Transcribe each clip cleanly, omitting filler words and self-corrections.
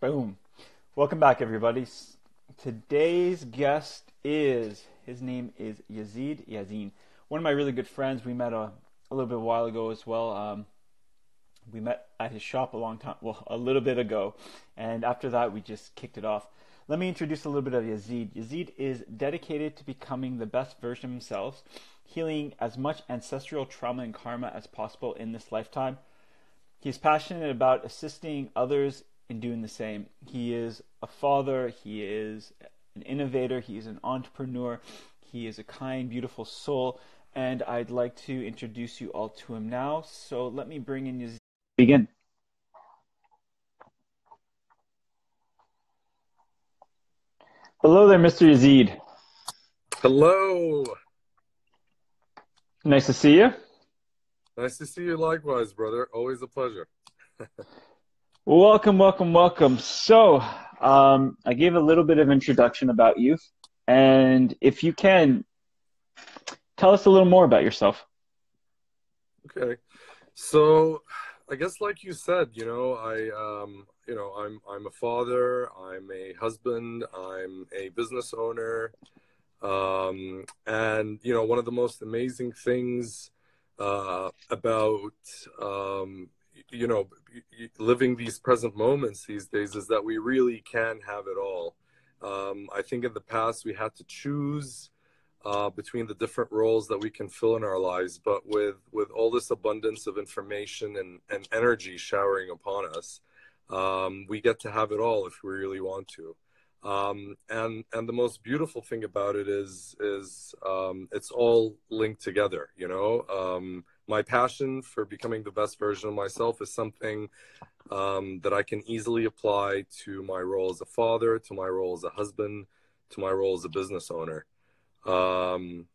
Boom. Welcome back, everybody. Today's guest his name is Yazeed Yasin. One of my really good friends. We met a little bit a while ago as well. We met at his shop a little bit ago. And after that, we just kicked it off. Let me introduce a little bit of Yazeed. Yazeed is dedicated to becoming the best version of himself, healing as much ancestral trauma and karma as possible in this lifetime. He's passionate about assisting others in doing the same. He is a father, he is an innovator, he is an entrepreneur, he is a kind, beautiful soul, and I'd like to introduce you all to him now. So let me bring in Yazeed. Begin. Hello there, Mr. Yazeed. Hello. Nice to see you. Nice to see you likewise, brother. Always a pleasure. Welcome, welcome, welcome. So, I gave a little bit of introduction about you, and if you can, tell us a little more about yourself. Okay. So, I guess like you said, I'm a father, I'm a husband, I'm a business owner, and one of the most amazing things about living these present moments these days is that we really can have it all. I think in the past we had to choose between the different roles that we can fill in our lives, but with all this abundance of information and energy showering upon us, we get to have it all if we really want to. And the most beautiful thing about it is it's all linked together. My passion for becoming the best version of myself is something that I can easily apply to my role as a father, to my role as a husband, to my role as a business owner. I've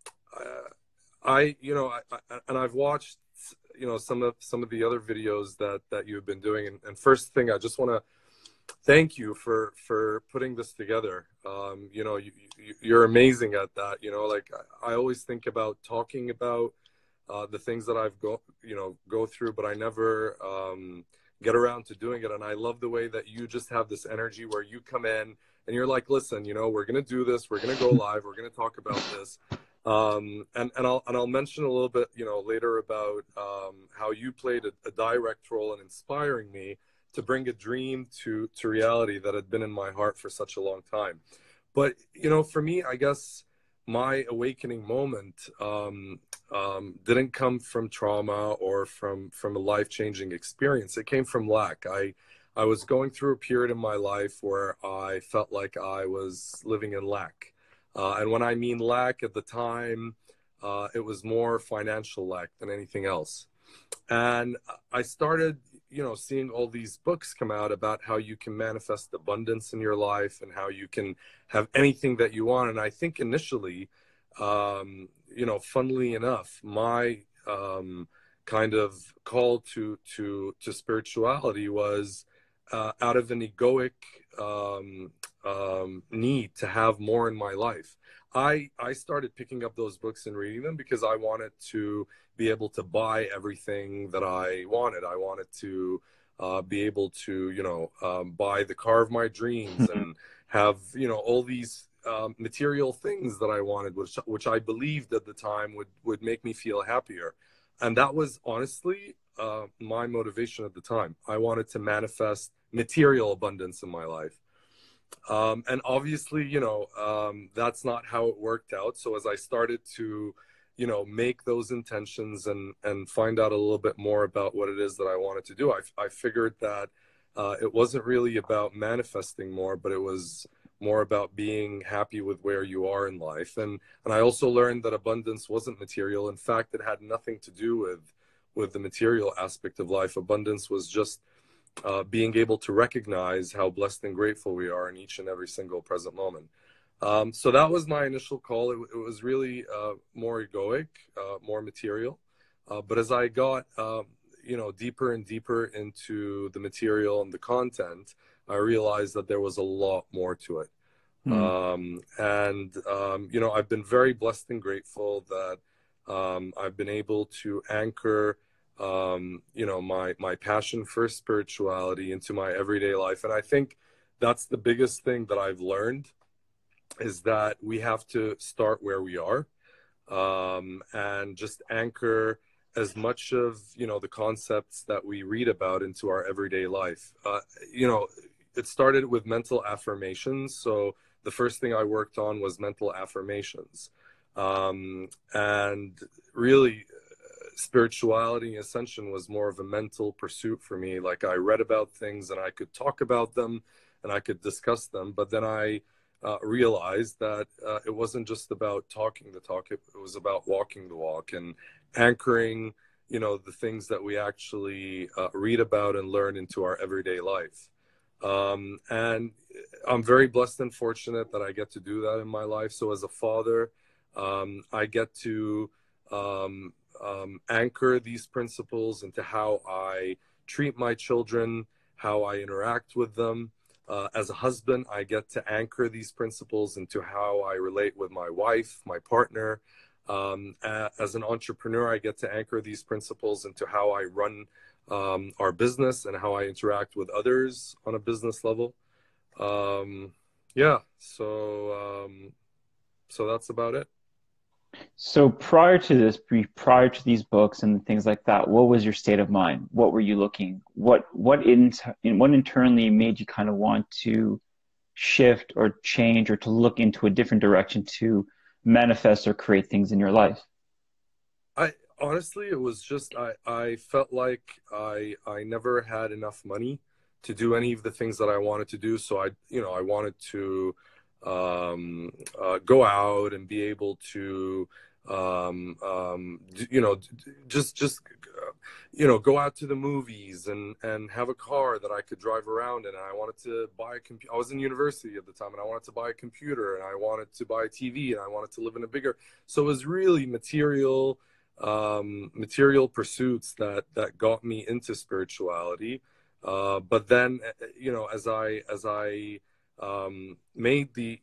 watched some of the other videos that you've been doing, and first thing I just want to thank you for putting this together. You're amazing at that. I always think about talking about the things that I've go through, but I never get around to doing it. And I love the way that you just have this energy where you come in and you're like, listen, we're going to do this. We're going to go live. We're going to talk about this. And I'll mention a little bit, later about how you played a direct role in inspiring me to bring a dream to reality that had been in my heart for such a long time. But, for me, I guess my awakening moment didn't come from trauma or from a life-changing experience. It came from lack. I was going through a period in my life where I felt like I was living in lack. And when I mean lack at the time, it was more financial lack than anything else. And I started, seeing all these books come out about how you can manifest abundance in your life and how you can have anything that you want. And I think initially, funnily enough, my kind of call to spirituality was out of an egoic need to have more in my life. I started picking up those books and reading them because I wanted to be able to buy everything that I wanted. I wanted to be able to, buy the car of my dreams and have, all these material things that I wanted, which I believed at the time would make me feel happier. And that was honestly my motivation at the time. I wanted to manifest material abundance in my life. And obviously, that's not how it worked out. So as I started to, make those intentions and find out a little bit more about what it is that I wanted to do, I figured that it wasn't really about manifesting more, but it was more about being happy with where you are in life. And I also learned that abundance wasn't material. In fact, it had nothing to do with the material aspect of life. Abundance was just being able to recognize how blessed and grateful we are in each and every single present moment. So that was my initial call. It was really more egoic, more material. But as I got, deeper and deeper into the material and the content, I realized that there was a lot more to it. I've been very blessed and grateful that I've been able to anchor my passion for spirituality into my everyday life. And I think that's the biggest thing that I've learned, is that we have to start where we are, and just anchor as much of, the concepts that we read about into our everyday life. It started with mental affirmations. So the first thing I worked on was mental affirmations. And really, spirituality and ascension was more of a mental pursuit for me. Like, I read about things and I could talk about them and I could discuss them, but then I realized that it wasn't just about talking the talk, it was about walking the walk and anchoring, the things that we actually read about and learn into our everyday life. And I'm very blessed and fortunate that I get to do that in my life. So as a father, I get to anchor these principles into how I treat my children, how I interact with them. As a husband, I get to anchor these principles into how I relate with my wife, my partner. As an entrepreneur, I get to anchor these principles into how I run our business and how I interact with others on a business level. Yeah, so that's about it. So prior to this, prior to these books and things like that, what was your state of mind? What were you looking? What internally made you kind of want to shift or change or to look into a different direction to manifest or create things in your life? I honestly, it was just I felt like I never had enough money to do any of the things that I wanted to do. So I wanted to go out and be able to go out to the movies and have a car that I could drive around in. And I wanted to buy a computer. I was in university at the time, and I wanted to buy a computer, and I wanted to buy a TV, and I wanted to live in a bigger. So it was really material pursuits that got me into spirituality. But then, as I made the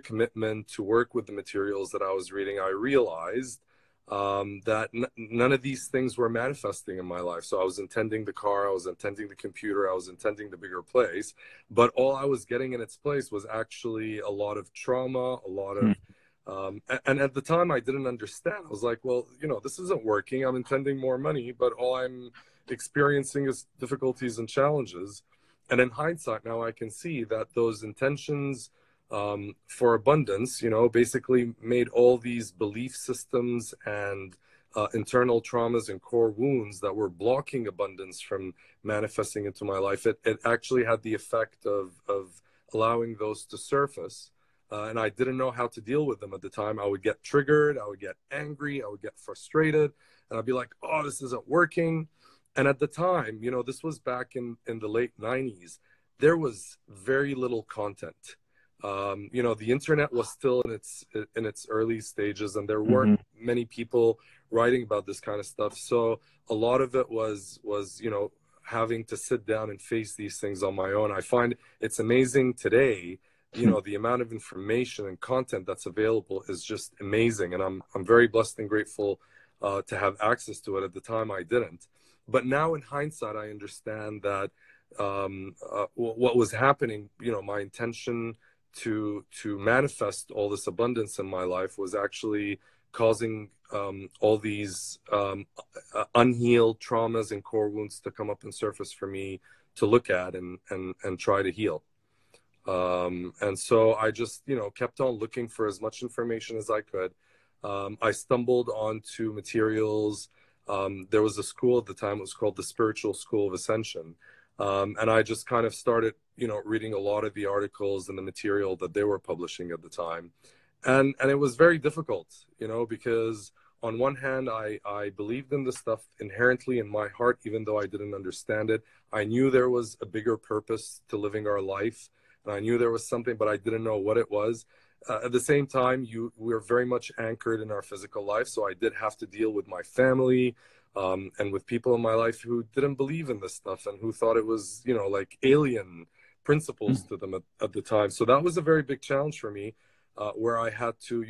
commitment to work with the materials that I was reading, I realized that none of these things were manifesting in my life. So I was intending the car, I was intending the computer, I was intending the bigger place, but all I was getting in its place was actually a lot of trauma, a lot of and at the time I didn't understand. I was like, well, this isn't working. I'm intending more money, but all I'm experiencing is difficulties and challenges. And in hindsight, now I can see that those intentions for abundance, basically made all these belief systems and internal traumas and core wounds that were blocking abundance from manifesting into my life. It actually had the effect of allowing those to surface. And I didn't know how to deal with them at the time. I would get triggered, I would get angry, I would get frustrated, and I'd be like, oh, this isn't working. And at the time, this was back in the late 90s, there was very little content. The internet was still in its early stages, and there weren't many people writing about this kind of stuff. So a lot of it was having to sit down and face these things on my own. I find it's amazing today. The amount of information and content that's available is just amazing, and I'm very blessed and grateful to have access to it. At the time, I didn't. But now in hindsight, I understand that what was happening, my intention to manifest all this abundance in my life was actually causing all these unhealed traumas and core wounds to come up and surface for me to look at and try to heal. And so I just, kept on looking for as much information as I could. I stumbled onto materials. There was a school at the time, it was called the Spiritual School of Ascension. And I just kind of started, reading a lot of the articles and the material that they were publishing at the time. And it was very difficult, because on one hand, I believed in this stuff inherently in my heart, even though I didn't understand it. I knew there was a bigger purpose to living our life. And I knew there was something, but I didn't know what it was. At the same time, we're very much anchored in our physical life. So I did have to deal with my family and with people in my life who didn't believe in this stuff and who thought it was, like alien principles to them at the time. So that was a very big challenge for me, where I had to,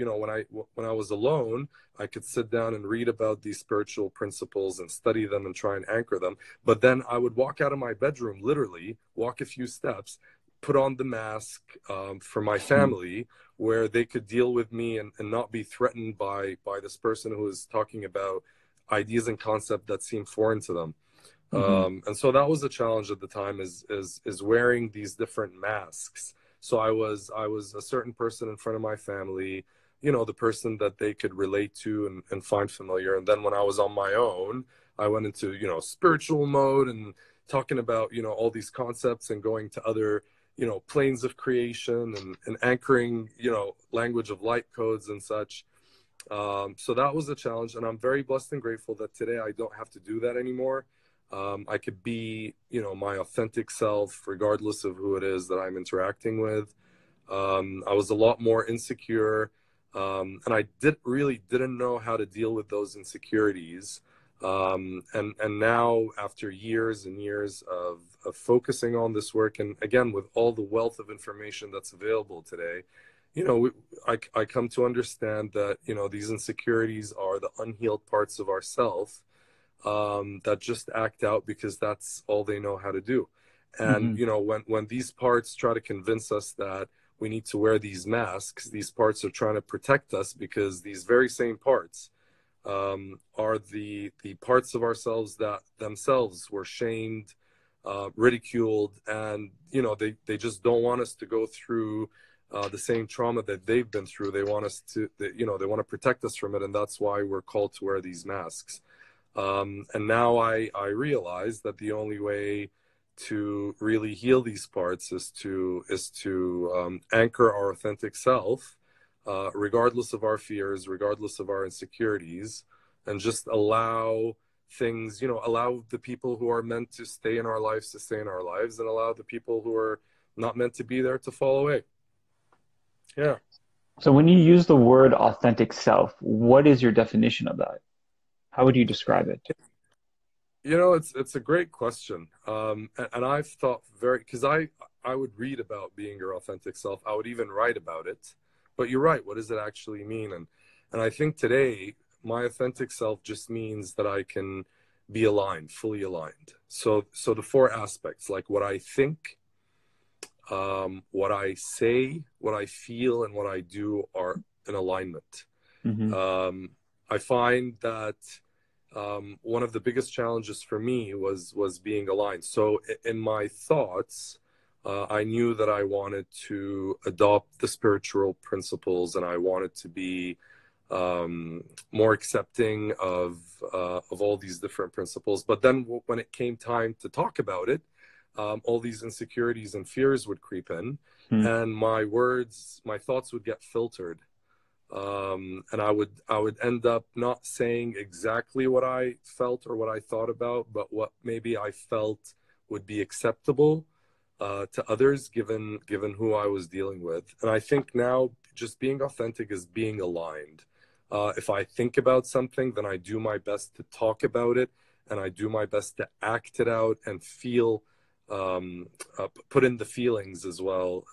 when I was alone, I could sit down and read about these spiritual principles and study them and try and anchor them. But then I would walk out of my bedroom, literally walk a few steps, put on the mask for my family, where they could deal with me and not be threatened by this person who is talking about ideas and concepts that seem foreign to them. And so that was a challenge at the time, is wearing these different masks. So I was a certain person in front of my family, you know, the person that they could relate to and find familiar. And then when I was on my own, I went into, you know, spiritual mode and talking about, you know, all these concepts and going to other, you know, planes of creation and anchoring, you know, language of light codes and such. So that was a challenge, and I'm very blessed and grateful that today I don't have to do that anymore. I could be, you know, my authentic self, regardless of who it is that I'm interacting with. I was a lot more insecure, and I didn't know how to deal with those insecurities. And now, after years and years of focusing on this work, and again, with all the wealth of information that's available today, you know, I come to understand that, you know, these insecurities are the unhealed parts of ourself, that just act out because that's all they know how to do. And, you know, when these parts try to convince us that we need to wear these masks, these parts are trying to protect us, because these very same parts are the parts of ourselves that themselves were shamed, ridiculed, and, you know, they just don't want us to go through the same trauma that they've been through. They want us to, you know, they want to protect us from it, and that's why we're called to wear these masks. And now I realize that the only way to really heal these parts is to anchor our authentic self, regardless of our fears, regardless of our insecurities, and just allow things, you know, allow the people who are meant to stay in our lives to stay in our lives, and allow the people who are not meant to be there to fall away. Yeah. So when you use the word authentic self, what is your definition of that? How would you describe it? You know, it's a great question. And I've thought because I would read about being your authentic self. I would even write about it. But you're right. What does it actually mean? And I think today, my authentic self just means that I can be aligned, fully aligned. So the four aspects, like what I think, what I say, what I feel, and what I do, are in alignment. I find that one of the biggest challenges for me was being aligned. So in my thoughts, I knew that I wanted to adopt the spiritual principles, and I wanted to be more accepting of all these different principles. But then when it came time to talk about it, all these insecurities and fears would creep in, and my thoughts would get filtered. And I would end up not saying exactly what I felt or what I thought about, but what maybe I felt would be acceptable to others, given who I was dealing with. And I think now just being authentic is being aligned. If I think about something, then I do my best to talk about it, and I do my best to act it out and feel, put in the feelings as well,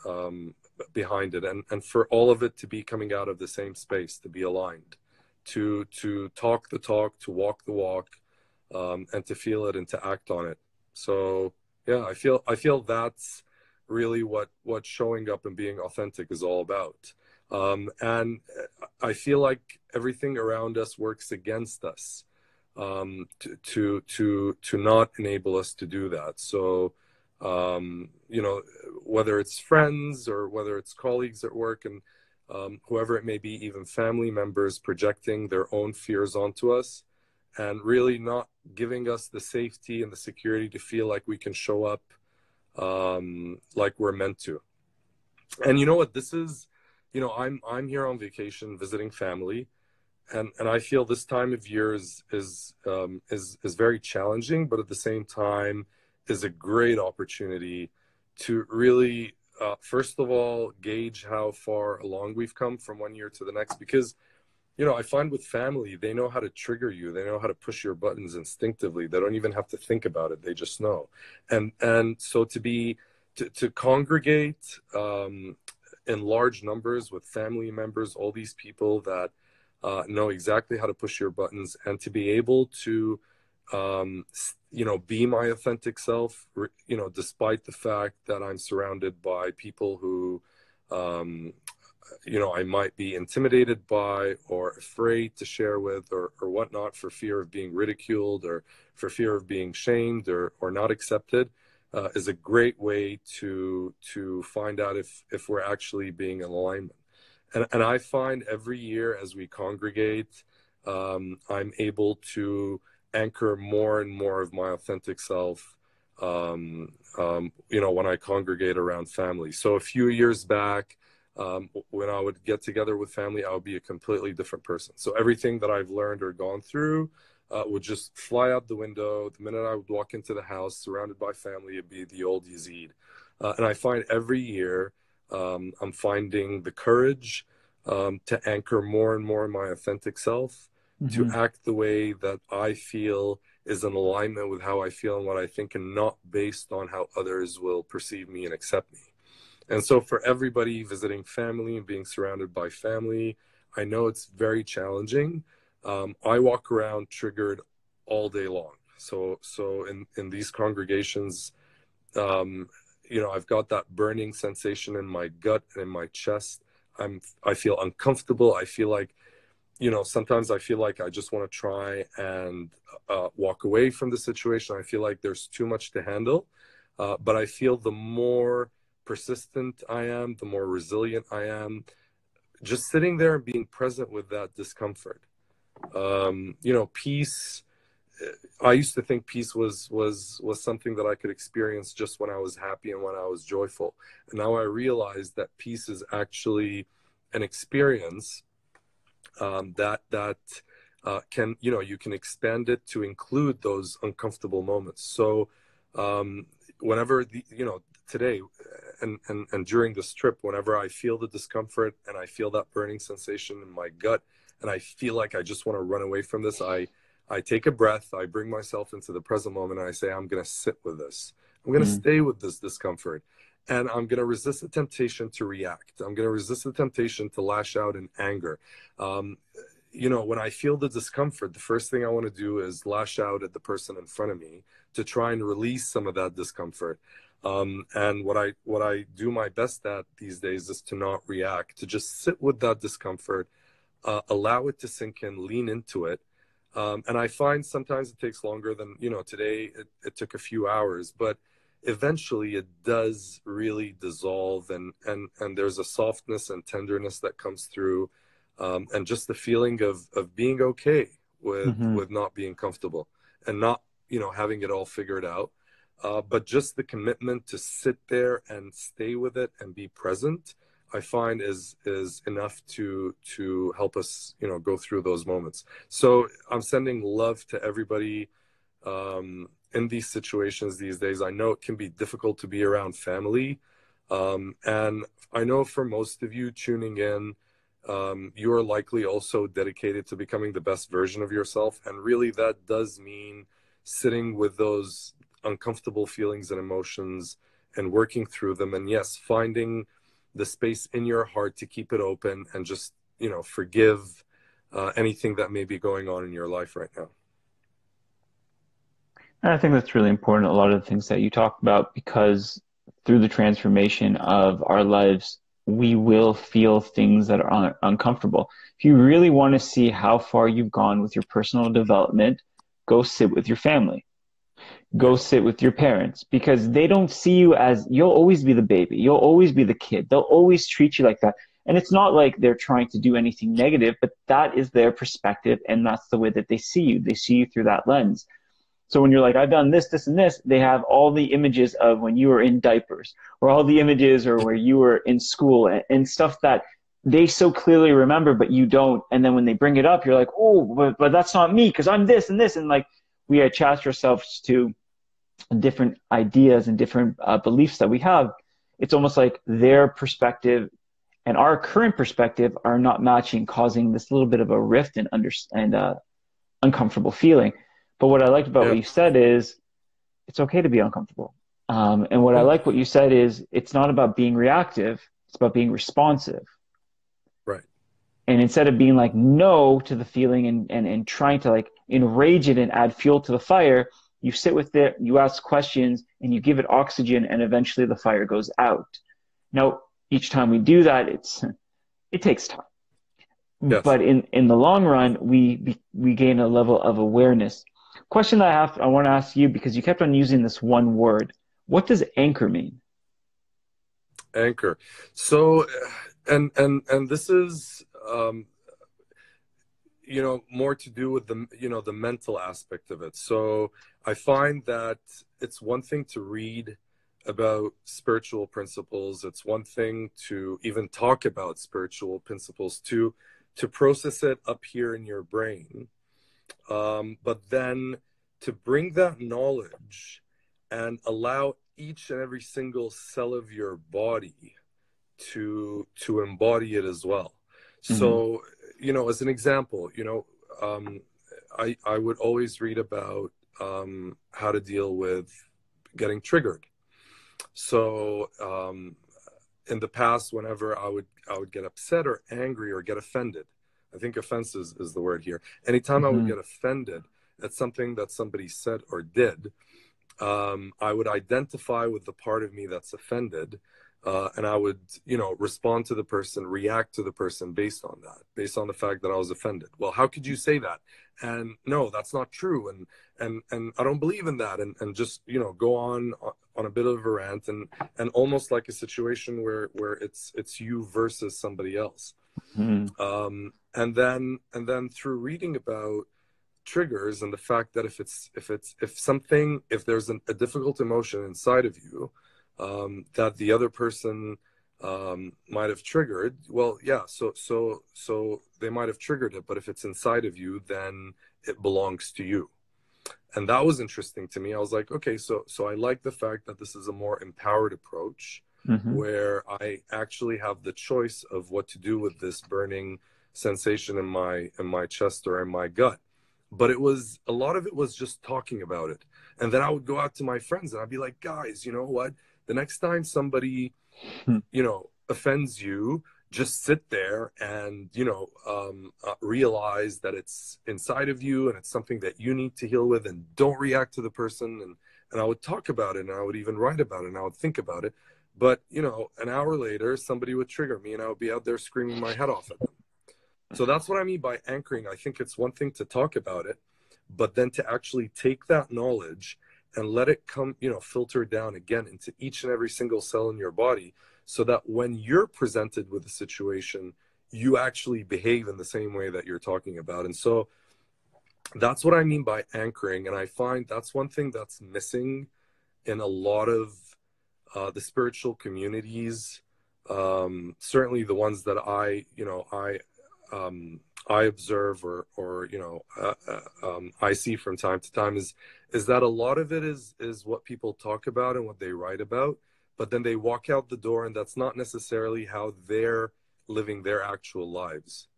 behind it, and for all of it to be coming out of the same space, to be aligned, to talk the talk, to walk the walk, and to feel it and to act on it. So yeah, I feel that's really what showing up and being authentic is all about. And I feel like everything around us works against us, to not enable us to do that. So you know, whether it's friends or whether it's colleagues at work, and whoever it may be, even family members projecting their own fears onto us, and really not giving us the safety and the security to feel like we can show up like we're meant to. And you know what this is? You know, I'm here on vacation visiting family, and I feel this time of year is very challenging, but at the same time is a great opportunity to really, first of all, gauge how far along we've come from one year to the next. Because, you know, I find with family, they know how to trigger you. They know how to push your buttons instinctively. They don't even have to think about it. They just know. And so to congregate in large numbers with family members, all these people that know exactly how to push your buttons, and to be able to be my authentic self, despite the fact that I'm surrounded by people who, I might be intimidated by or afraid to share with or whatnot for fear of being ridiculed or for fear of being shamed or not accepted, is a great way to find out if we're actually being in alignment. And I find every year as we congregate, I'm able to anchor more and more of my authentic self, when I congregate around family. So a few years back, when I would get together with family, I would be a completely different person. So everything that I've learned or gone through would just fly out the window. The minute I would walk into the house surrounded by family, it'd be the old Yazeed. And I find every year I'm finding the courage to anchor more and more in my authentic self, to act the way that I feel is in alignment with how I feel and what I think, and not based on how others will perceive me and accept me. And so for everybody visiting family and being surrounded by family, I know it's very challenging. I walk around triggered all day long. So in these congregations, I've got that burning sensation in my gut and in my chest. I feel uncomfortable. I feel like, sometimes I feel like I just want to try and walk away from the situation. I feel like there's too much to handle. But I feel the more persistent I am, the more resilient I am, just sitting there and being present with that discomfort. Peace. I used to think peace was something that I could experience just when I was happy and when I was joyful. And now I realize that peace is actually an experience that can, you can expand it to include those uncomfortable moments. So whenever today and during this trip, whenever I feel the discomfort and I feel that burning sensation in my gut and I feel like I just want to run away from this, I take a breath, I bring myself into the present moment, and I say, I'm going to sit with this. I'm going to stay with this discomfort. And I'm going to resist the temptation to react. I'm going to resist the temptation to lash out in anger. When I feel the discomfort, the first thing I want to do is lash out at the person in front of me to try and release some of that discomfort. And what I do my best at these days is to not react, to just sit with that discomfort, allow it to sink in, lean into it. And I find sometimes it takes longer than, today it took a few hours, but eventually it does really dissolve, and there's a softness and tenderness that comes through, and just the feeling of being okay with not being comfortable and not, having it all figured out. But just the commitment to sit there and stay with it and be present, I find is enough to help us, go through those moments. So I'm sending love to everybody in these situations these days. I know it can be difficult to be around family. And I know for most of you tuning in, you are likely also dedicated to becoming the best version of yourself. And really that does mean sitting with those uncomfortable feelings and emotions and working through them. And yes, finding the space in your heart to keep it open and just, forgive anything that may be going on in your life right now. And I think that's really important, a lot of the things that you talked about, because through the transformation of our lives, we will feel things that are uncomfortable. If you really want to see how far you've gone with your personal development, go sit with your family. Go sit with your parents, because they don't see you as, you'll always be the baby. You'll always be the kid. They'll always treat you like that. And it's not like they're trying to do anything negative, but that is their perspective. And that's the way that they see you. They see you through that lens. So when you're like, I've done this, this, and this, they have all the images of when you were in diapers, or all the images or where you were in school, and stuff that they so clearly remember, but you don't. And then when they bring it up, you're like, oh, but that's not me, because I'm this and this. And like, we attach ourselves to different ideas and different beliefs that we have. It's almost like their perspective and our current perspective are not matching, causing this little bit of a rift and uncomfortable feeling. But what I liked about what you said is it's okay to be uncomfortable. And what I like what you said is it's not about being reactive, it's about being responsive. Right. And instead of being like no to the feeling and trying to like enrage it and add fuel to the fire, You sit with it, you ask questions, and you give it oxygen, and eventually the fire goes out. Now, each time we do that, it takes time. Yes. But in the long run, we gain a level of awareness. Question that I want to ask you, because you kept on using this one word. What does anchor mean? Anchor. So, and this is, more to do with the mental aspect of it. So I find that it's one thing to read about spiritual principles. It's one thing to even talk about spiritual principles, to process it up here in your brain. But then to bring that knowledge and allow each and every single cell of your body to embody it as well. So, as an example, I would always read about how to deal with getting triggered. So in the past, whenever I would get upset or angry or get offended, I think offense is the word here. Anytime I would get offended at something that somebody said or did, I would identify with the part of me that's offended, and I would, respond to the person, react to the person based on that, based on the fact that I was offended. Well, how could you say that? And no, that's not true. And I don't believe in that. And just, go on a bit of a rant, and almost like a situation where it's you versus somebody else. And then through reading about triggers and the fact that if there's a difficult emotion inside of you, that the other person might have triggered, well, yeah, so they might have triggered it, but if it's inside of you, then it belongs to you. And that was interesting to me. I was like, okay, so I like the fact that this is a more empowered approach, where I actually have the choice of what to do with this burning sensation in my chest or in my gut. But a lot of it was just talking about it. And then I would go out to my friends and I'd be like, guys, you know what? The next time somebody, offends you, just sit there and, realize that it's inside of you and it's something that you need to heal with, and don't react to the person. And I would talk about it, and I would even write about it, and I would think about it. But, an hour later, somebody would trigger me and I would be out there screaming my head off at them. So that's what I mean by anchoring. I think it's one thing to talk about it, but then to actually take that knowledge and let it come, filter down again into each and every single cell in your body, so that when you're presented with a situation, you actually behave in the same way that you're talking about. And so that's what I mean by anchoring. And I find that's one thing that's missing in a lot of the spiritual communities, certainly the ones that I observe or I see from time to time, is that a lot of it is what people talk about and what they write about, but then they walk out the door, and that's not necessarily how they're living their actual lives.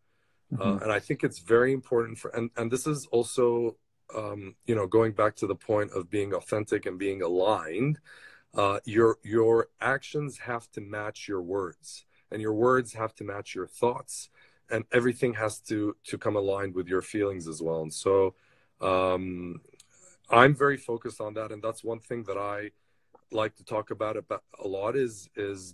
And I think it's very important and this is also, going back to the point of being authentic and being aligned. Your actions have to match your words, and your words have to match your thoughts, and everything has to come aligned with your feelings as well. And so I'm very focused on that, and that's one thing that I like to talk about a lot, is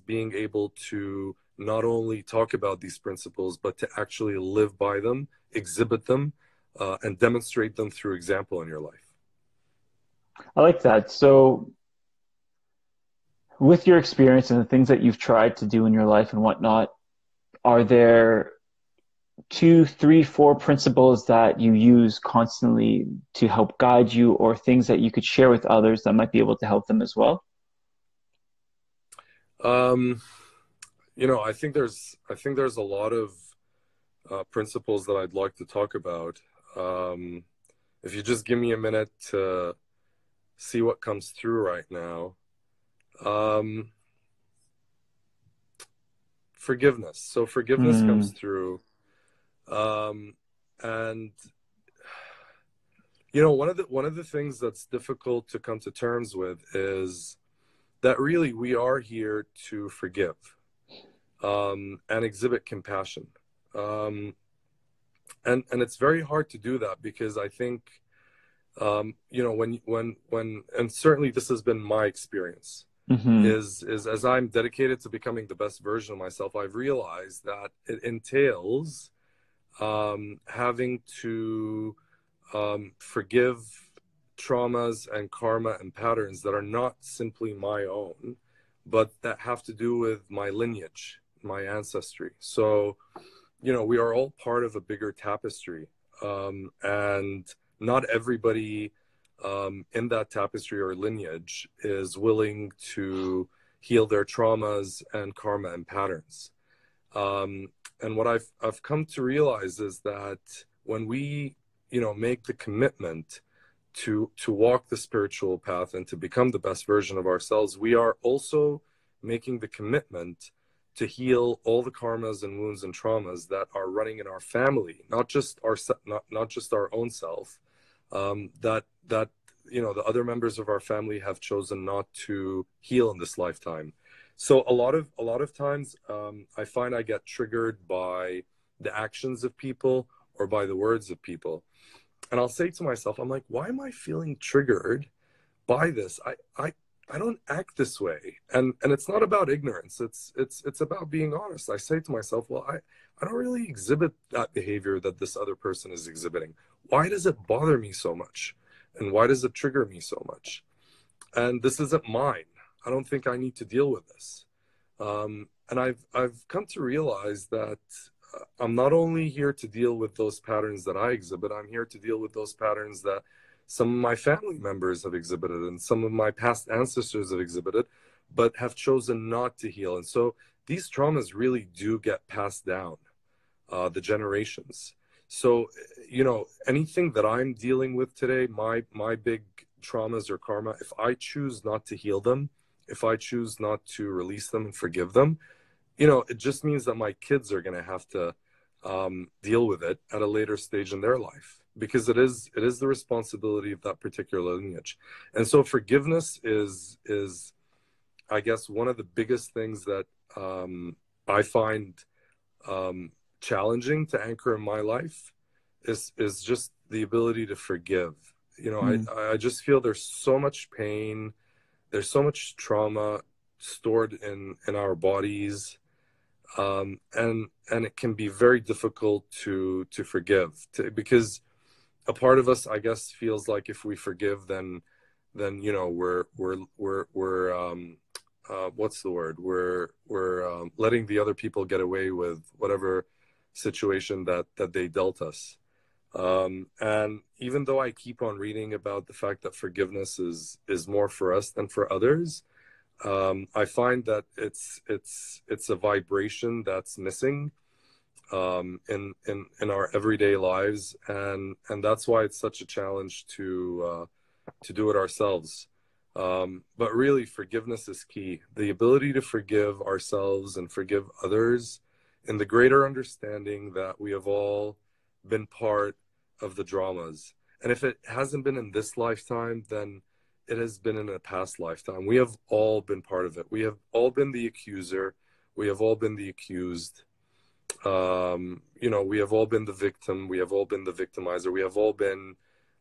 being able to not only talk about these principles, but to actually live by them, exhibit them, and demonstrate them through example in your life. I like that. So with your experience and the things that you've tried to do in your life and whatnot, are there 2, 3, 4 principles that you use constantly to help guide you, or things that you could share with others that might be able to help them as well? I think there's a lot of principles that I'd like to talk about. If you just give me a minute to see what comes through right now. Forgiveness. So forgiveness comes through. And one of the things that's difficult to come to terms with is that really we are here to forgive, and exhibit compassion. And it's very hard to do that, because I think You know, and certainly this has been my experience, Mm-hmm. is as I'm dedicated to becoming the best version of myself, I've realized that it entails having to forgive traumas and karma and patterns that are not simply my own, but that have to do with my lineage, my ancestry. So, you know, we are all part of a bigger tapestry. And not everybody in that tapestry or lineage is willing to heal their traumas and karma and patterns. Um, and what I've come to realize is that when we, you know, make the commitment to walk the spiritual path and to become the best version of ourselves, we are also making the commitment to heal all the karmas and wounds and traumas that are running in our family, not just not just our own self, that you know the other members of our family have chosen not to heal in this lifetime. So a lot of times, I find I get triggered by the actions of people or by the words of people, and I'll say to myself, I'm like, why am I feeling triggered by this? I don't act this way, and it's not about ignorance. It's about being honest. I say to myself, well, I don't really exhibit that behavior that this other person is exhibiting. Why does it bother me so much, and why does it trigger me so much? And this isn't mine. I don't think I need to deal with this. And I've come to realize that I'm not only here to deal with those patterns that I exhibit. I'm here to deal with those patterns that some of my family members have exhibited and some of my past ancestors have exhibited, but have chosen not to heal. And so these traumas really do get passed down the generations. So, you know, anything that I'm dealing with today, my big traumas or karma, if I choose not to heal them, if I choose not to release them and forgive them, you know, it just means that my kids are going to have to deal with it at a later stage in their life, because it is the responsibility of that particular lineage. And so forgiveness is I guess one of the biggest things that I find challenging to anchor in my life is just the ability to forgive. You know, Mm. I just feel there's so much pain, there's so much trauma stored in our bodies, and it can be very difficult to forgive, because a part of us, I guess, feels like if we forgive, then you know we're what's the word? We're letting the other people get away with whatever situation that they dealt us. And even though I keep on reading about the fact that forgiveness is more for us than for others, I find that it's a vibration that's missing in our everyday lives, and that's why it's such a challenge to do it ourselves. But really, forgiveness is key. The ability to forgive ourselves and forgive others, in the greater understanding that we have all been part of the dramas. And if it hasn't been in this lifetime, then it has been in a past lifetime. We have all been part of it. We have all been the accuser. We have all been the accused. You know, we have all been the victim. We have all been the victimizer. We have all been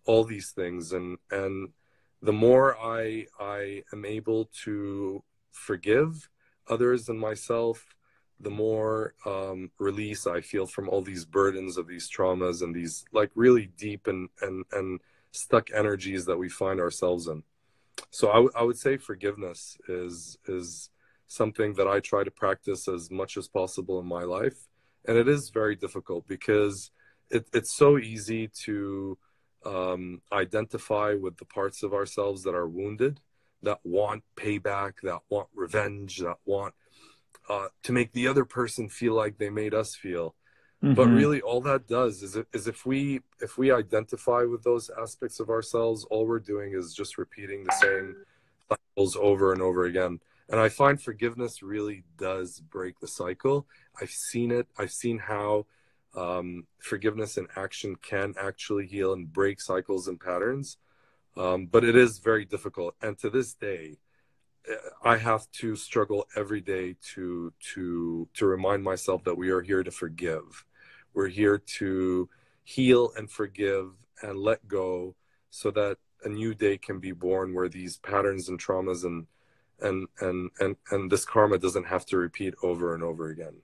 all these things. And the more I am able to forgive others and myself, the more release I feel from all these burdens of these traumas and these like really deep and stuck energies that we find ourselves in. So I would say forgiveness is something that I try to practice as much as possible in my life. And it is very difficult because it's so easy to identify with the parts of ourselves that are wounded, that want payback, that want revenge, that want to make the other person feel like they made us feel. But Mm-hmm. really, all that does is if we identify with those aspects of ourselves, all we're doing is just repeating the same cycles over and over again. And I find forgiveness really does break the cycle. I've seen it. I've seen how forgiveness in action can actually heal and break cycles and patterns. But it is very difficult. And to this day, I have to struggle every day to remind myself that we are here to forgive. We're here to heal and forgive and let go so that a new day can be born where these patterns and traumas and this karma doesn't have to repeat over and over again.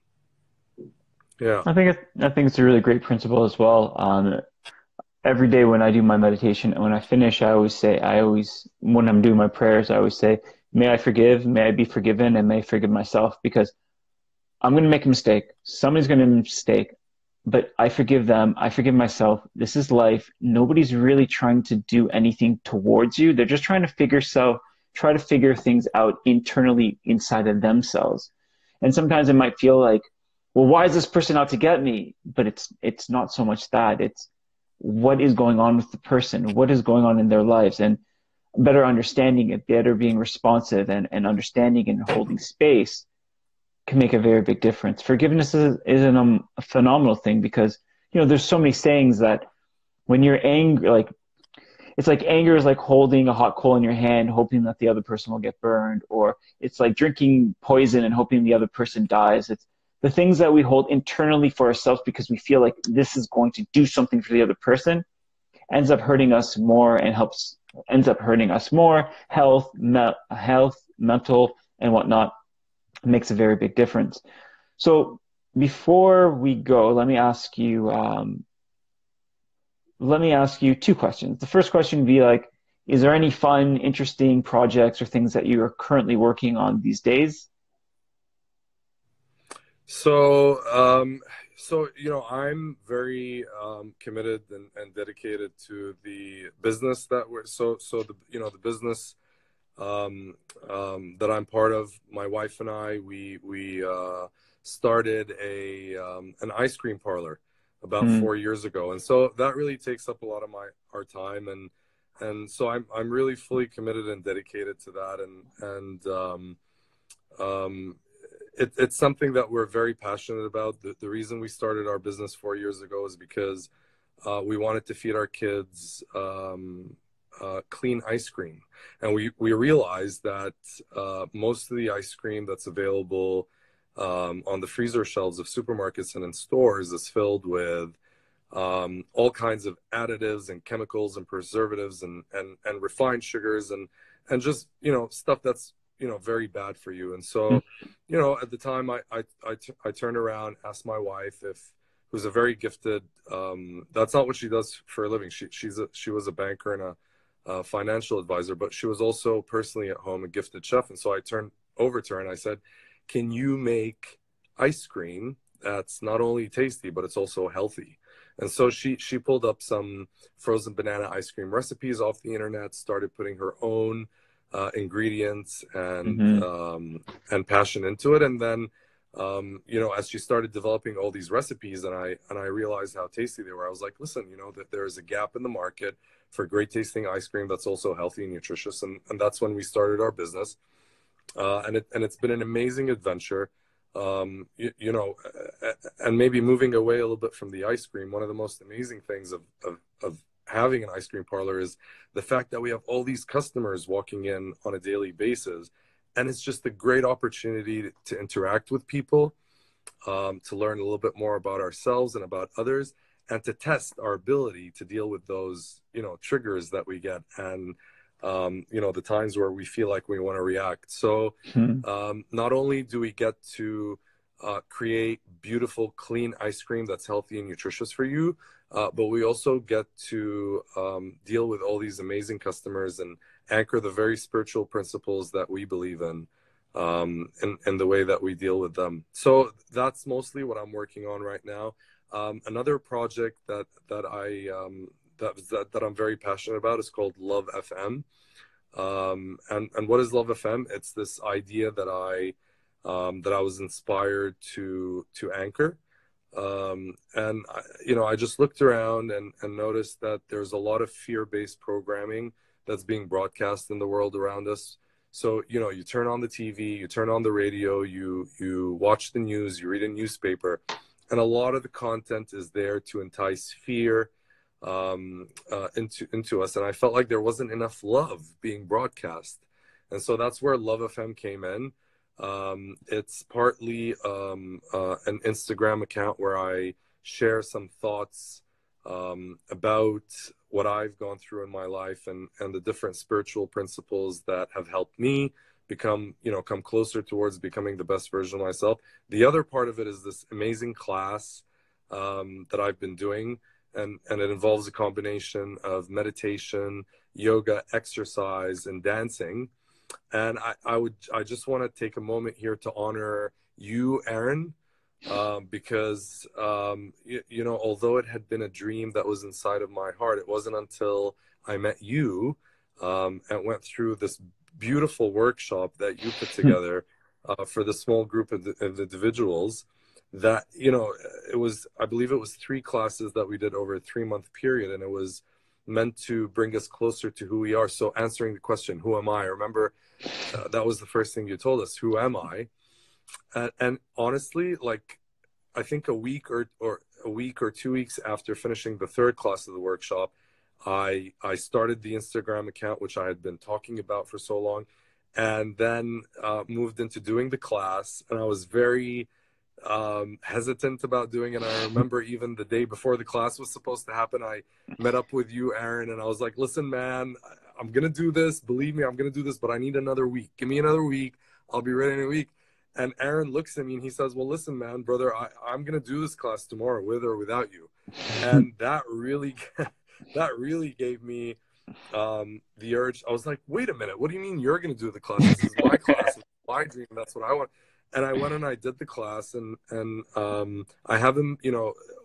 Yeah. I think it's a really great principle as well. Every day when I do my meditation and when I finish, when I'm doing my prayers, I always say, may I forgive, may I be forgiven, and may I forgive myself, because I'm going to make a mistake. Somebody's going to make a mistake, but I forgive them. I forgive myself. This is life. Nobody's really trying to do anything towards you. They're just trying to try to figure things out internally inside of themselves. And sometimes it might feel like, well, why is this person out to get me? But it's not so much that. It's what is going on with the person, what is going on in their lives, and better understanding it, better being responsive and understanding and holding space can make a very big difference. Forgiveness is a phenomenal thing, because, there's so many sayings that when you're angry, like, it's like anger is like holding a hot coal in your hand, hoping that the other person will get burned, or it's like drinking poison and hoping the other person dies. It's the things that we hold internally for ourselves because we feel like this is going to do something for the other person ends up hurting us more and ends up hurting us more. Health, mental, and whatnot makes a very big difference. So before we go, let me ask you two questions. The first question would be like, is there any fun, interesting projects or things that you are currently working on these days? So, I'm very committed and dedicated to the business that the business that I'm part of. My wife and I, we started an ice cream parlor about 4 years ago, and so that really takes up a lot of our time, and so I'm really fully committed and dedicated to that, and it's something that we're very passionate about. The reason we started our business 4 years ago is because we wanted to feed our kids clean ice cream. And we realized that most of the ice cream that's available on the freezer shelves of supermarkets and in stores is filled with all kinds of additives and chemicals and preservatives and refined sugars and just, stuff that's, very bad for you. And so, at the time I turned around, asked my wife, who's a very gifted, that's not what she does for a living. She was a banker and a financial advisor, but she was also personally at home a gifted chef. And so I turned over to her and I said, can you make ice cream that's not only tasty, but it's also healthy? And so she pulled up some frozen banana ice cream recipes off the internet, started putting her own ingredients and passion into it. And then, as she started developing all these recipes and I realized how tasty they were, I was like, listen, that there's a gap in the market for great tasting ice cream that's also healthy and nutritious. And that's when we started our business. And it's been an amazing adventure. And maybe moving away a little bit from the ice cream, one of the most amazing things of having an ice cream parlor is the fact that we have all these customers walking in on a daily basis. And it's just a great opportunity to interact with people, to learn a little bit more about ourselves and about others, and to test our ability to deal with those, triggers that we get and, the times where we feel like we want to react. So not only do we get to create beautiful, clean ice cream that's healthy and nutritious for you, but we also get to deal with all these amazing customers and anchor the very spiritual principles that we believe in the way that we deal with them. So that's mostly what I'm working on right now. Another project that I'm very passionate about is called Love FM. And what is Love FM? It's this idea that I was inspired to anchor. And I just looked around and noticed that there's a lot of fear-based programming that's being broadcast in the world around us. So, you turn on the TV, you turn on the radio, you watch the news, you read a newspaper, and a lot of the content is there to entice fear into us. And I felt like there wasn't enough love being broadcast. And so that's where Love FM came in. It's partly an Instagram account where I share some thoughts about what I've gone through in my life, and the different spiritual principles that have helped me become, come closer towards becoming the best version of myself. The other part of it is this amazing class that I've been doing, and it involves a combination of meditation, yoga, exercise, and dancing. And I just want to take a moment here to honor you, Aaron, because although it had been a dream that was inside of my heart, it wasn't until I met you and went through this beautiful workshop that you put together for the small group of individuals that, it was, I believe it was 3 classes that we did over a 3-month period, and it was meant to bring us closer to who we are. So answering the question, who am I? Remember, that was the first thing you told us, who am I? And honestly, like, I think a week or 2 weeks after finishing the 3rd class of the workshop, I started the Instagram account, which I had been talking about for so long, and then moved into doing the class. And I was very hesitant about doing it. And I remember even the day before the class was supposed to happen, I met up with you, Aaron, and I was like, listen, man, I'm going to do this. Believe me, I'm going to do this, but I need another week. Give me another week. I'll be ready in a week. And Aaron looks at me and he says, well, listen, man, brother, I'm going to do this class tomorrow, with or without you. And that really gave me the urge. I was like, wait a minute, what do you mean you're going to do the class? This is my class. It's my dream. That's what I want. And I went and I did the class, and I haven't,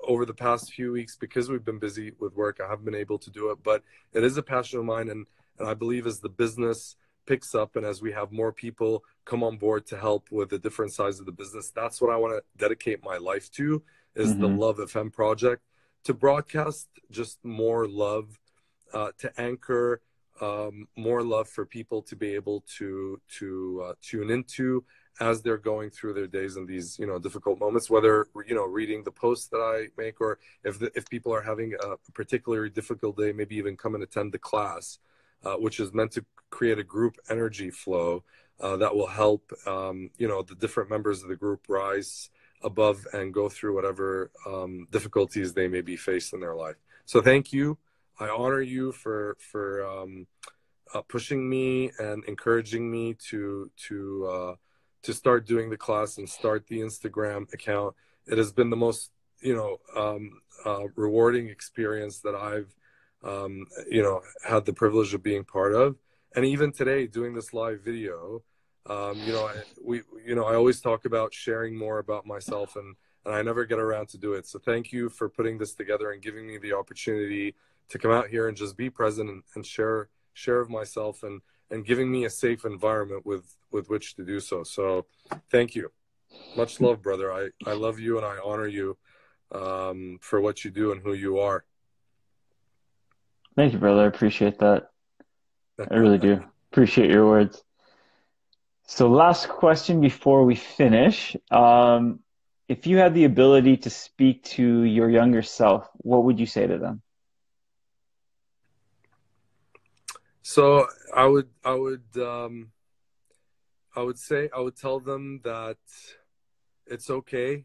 over the past few weeks, because we've been busy with work, I haven't been able to do it, but it is a passion of mine. And I believe as the business picks up and as we have more people come on board to help with the different sides of the business, that's what I want to dedicate my life to, is the Love FM project, to broadcast just more love, to anchor more love for people to be able to tune into as they're going through their days in these, difficult moments, whether, reading the posts that I make, or if people are having a particularly difficult day, maybe even come and attend the class, which is meant to create a group energy flow that will help, the different members of the group rise above and go through whatever difficulties they may be faced in their life. So thank you. I honor you for pushing me and encouraging me to start doing the class and start the Instagram account. It has been the most, rewarding experience that I've, had the privilege of being part of. And even today, doing this live video, I always talk about sharing more about myself, and I never get around to do it. So thank you for putting this together and giving me the opportunity to come out here and just be present and share of myself, and giving me a safe environment with which to do so. So thank you. Much love, brother. I love you and I honor you for what you do and who you are. Thank you, brother. I appreciate that. I really do. Appreciate your words. So last question before we finish. If you had the ability to speak to your younger self, what would you say to them? So I would tell them that it's okay,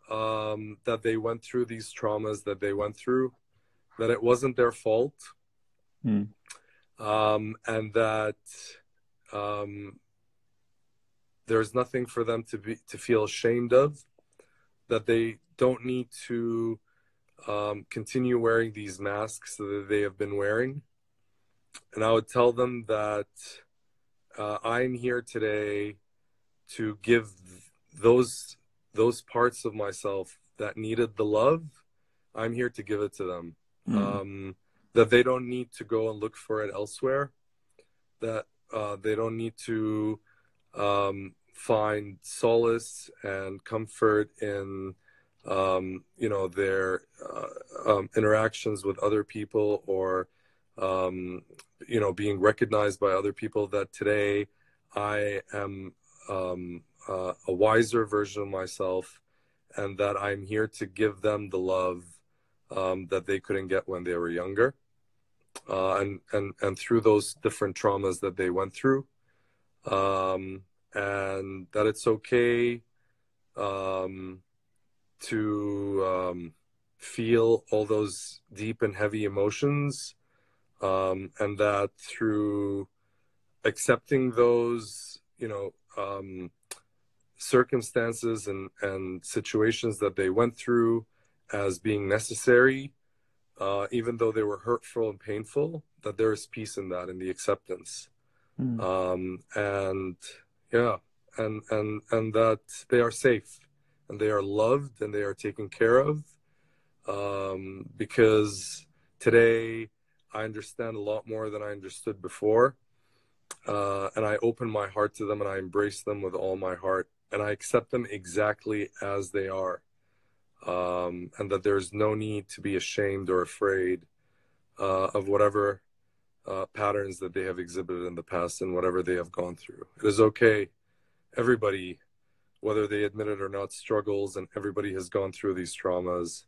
that they went through these traumas that they went through, that it wasn't their fault, and that there's nothing for them to feel ashamed of, that they don't need to continue wearing these masks that they have been wearing. And I would tell them that I'm here today to give those parts of myself that needed the love. I'm here to give it to them. That they don't need to go and look for it elsewhere. That they don't need to find solace and comfort in their interactions with other people, or being recognized by other people. That today I am a wiser version of myself, and that I'm here to give them the love that they couldn't get when they were younger, and through those different traumas that they went through, and that it's okay to feel all those deep and heavy emotions, and that through accepting those, circumstances and situations that they went through as being necessary, even though they were hurtful and painful, that there is peace in that, in the acceptance. And yeah, and that they are safe and they are loved and they are taken care of, because today I understand a lot more than I understood before, and I open my heart to them and I embrace them with all my heart and I accept them exactly as they are, and that there's no need to be ashamed or afraid of whatever patterns that they have exhibited in the past and whatever they have gone through. It is okay. Everybody, whether they admit it or not, struggles, and everybody has gone through these traumas,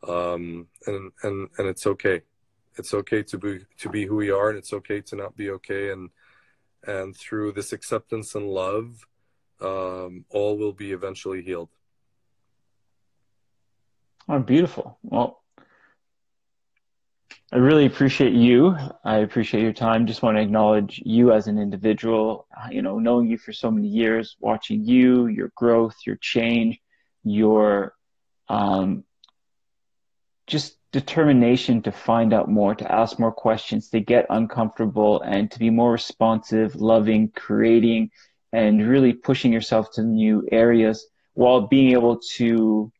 and it's okay. It's okay to be who we are, and it's okay to not be okay. And through this acceptance and love, all will be eventually healed. Oh, beautiful. Well, I really appreciate you. I appreciate your time. Just want to acknowledge you as an individual, knowing you for so many years, watching you, your growth, your change, your just determination to find out more, to ask more questions, to get uncomfortable, and to be more responsive, loving, creating, and really pushing yourself to new areas while being able to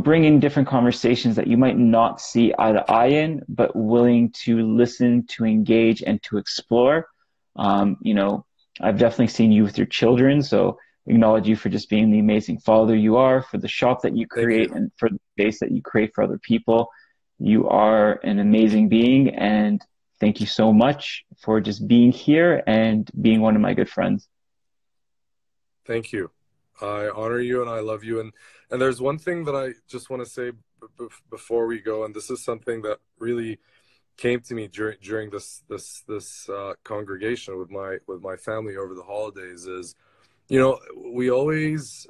bring in different conversations that you might not see eye to eye in, but willing to listen, to engage, and to explore. I've definitely seen you with your children, so acknowledge you for just being the amazing father you are, for the shop that you create, and for the space that you create for other people. You are an amazing being, and thank you so much for just being here and being one of my good friends. Thank you. I honor you and I love you. And there's one thing that I just want to say before we go, and this is something that really came to me during this congregation with my family over the holidays is, we always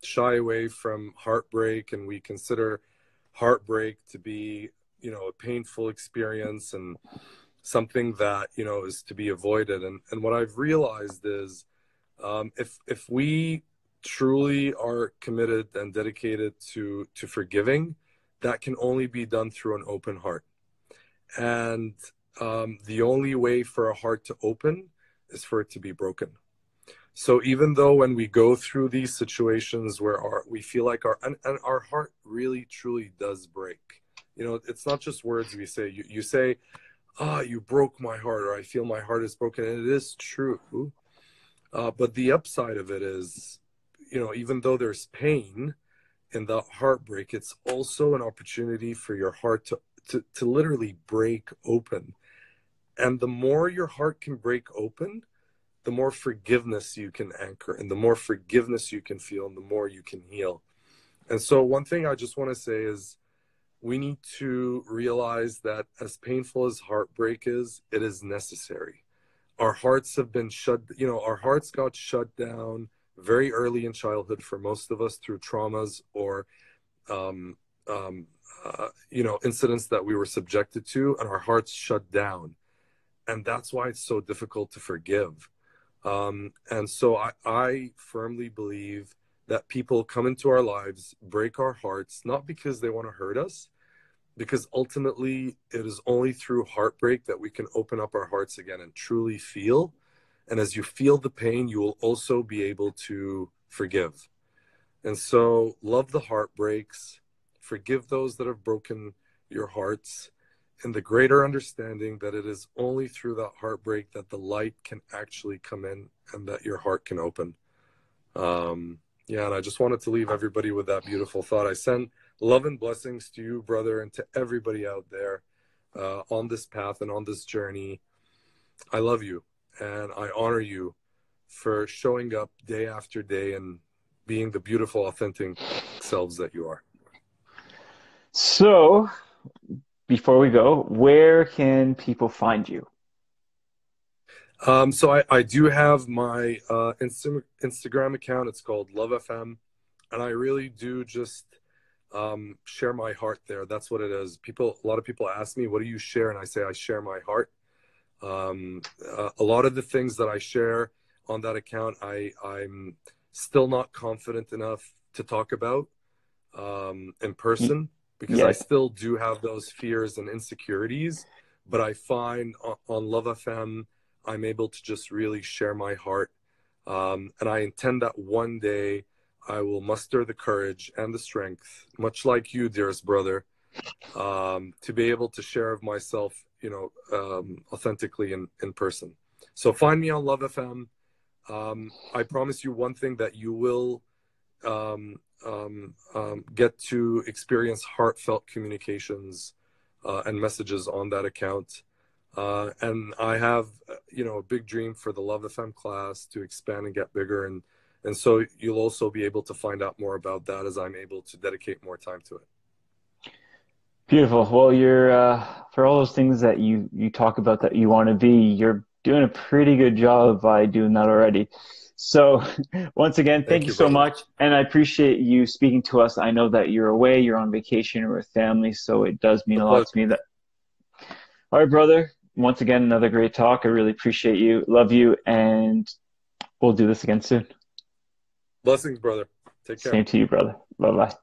shy away from heartbreak, and we consider heartbreak to be, a painful experience and something that, is to be avoided. And what I've realized is, if we truly are committed and dedicated to forgiving, that can only be done through an open heart. And the only way for a heart to open is for it to be broken. So even though when we go through these situations where we feel like our heart really truly does break, it's not just words we say. You say, you broke my heart, or I feel my heart is broken, and it is true. But the upside of it is, even though there's pain in the heartbreak, it's also an opportunity for your heart to literally break open. And the more your heart can break open, the more forgiveness you can anchor, and the more forgiveness you can feel, and the more you can heal. And so one thing I just want to say is, we need to realize that as painful as heartbreak is, it is necessary. Our hearts have been our hearts got shut down very early in childhood for most of us through traumas or, incidents that we were subjected to, and our hearts shut down. And that's why it's so difficult to forgive. And so I firmly believe that people come into our lives, break our hearts, not because they want to hurt us, because ultimately it is only through heartbreak that we can open up our hearts again and truly feel. And as you feel the pain, you will also be able to forgive. And so love the heartbreaks, forgive those that have broken your hearts, in the greater understanding that it is only through that heartbreak that the light can actually come in and that your heart can open. And I just wanted to leave everybody with that beautiful thought. I send love and blessings to you, brother, and to everybody out there on this path and on this journey. I love you, and I honor you for showing up day after day and being the beautiful, authentic selves that you are. So, before we go, where can people find you? So I do have my Instagram account. It's called Love FM, and I really do just share my heart there. That's what it is. A lot of people ask me, what do you share? And I say, I share my heart. A lot of the things that I share on that account, I'm still not confident enough to talk about in person, because I Yes. still do have those fears and insecurities. But I find on Love FM, I'm able to just really share my heart. And I intend that one day I will muster the courage and the strength, much like you, dearest brother, to be able to share of myself, authentically in person. So find me on Love FM. I promise you one thing, that you will get to experience heartfelt communications and messages on that account. And I have, a big dream for the Love FM class to expand and get bigger. And so you'll also be able to find out more about that as I'm able to dedicate more time to it. Beautiful. Well, you're for all those things that you talk about that you want to be, you're doing a pretty good job by doing that already. So once again, thank Thank you you, so brother. much. And I appreciate you speaking to us. I know that you're away, you're on vacation or with family, so it does mean A a lot pleasure. to me that. All right, brother. Once again, another great talk. I really appreciate you. Love you, and we'll do this again soon. Blessings, brother. Take care. Same to you, brother. Bye bye.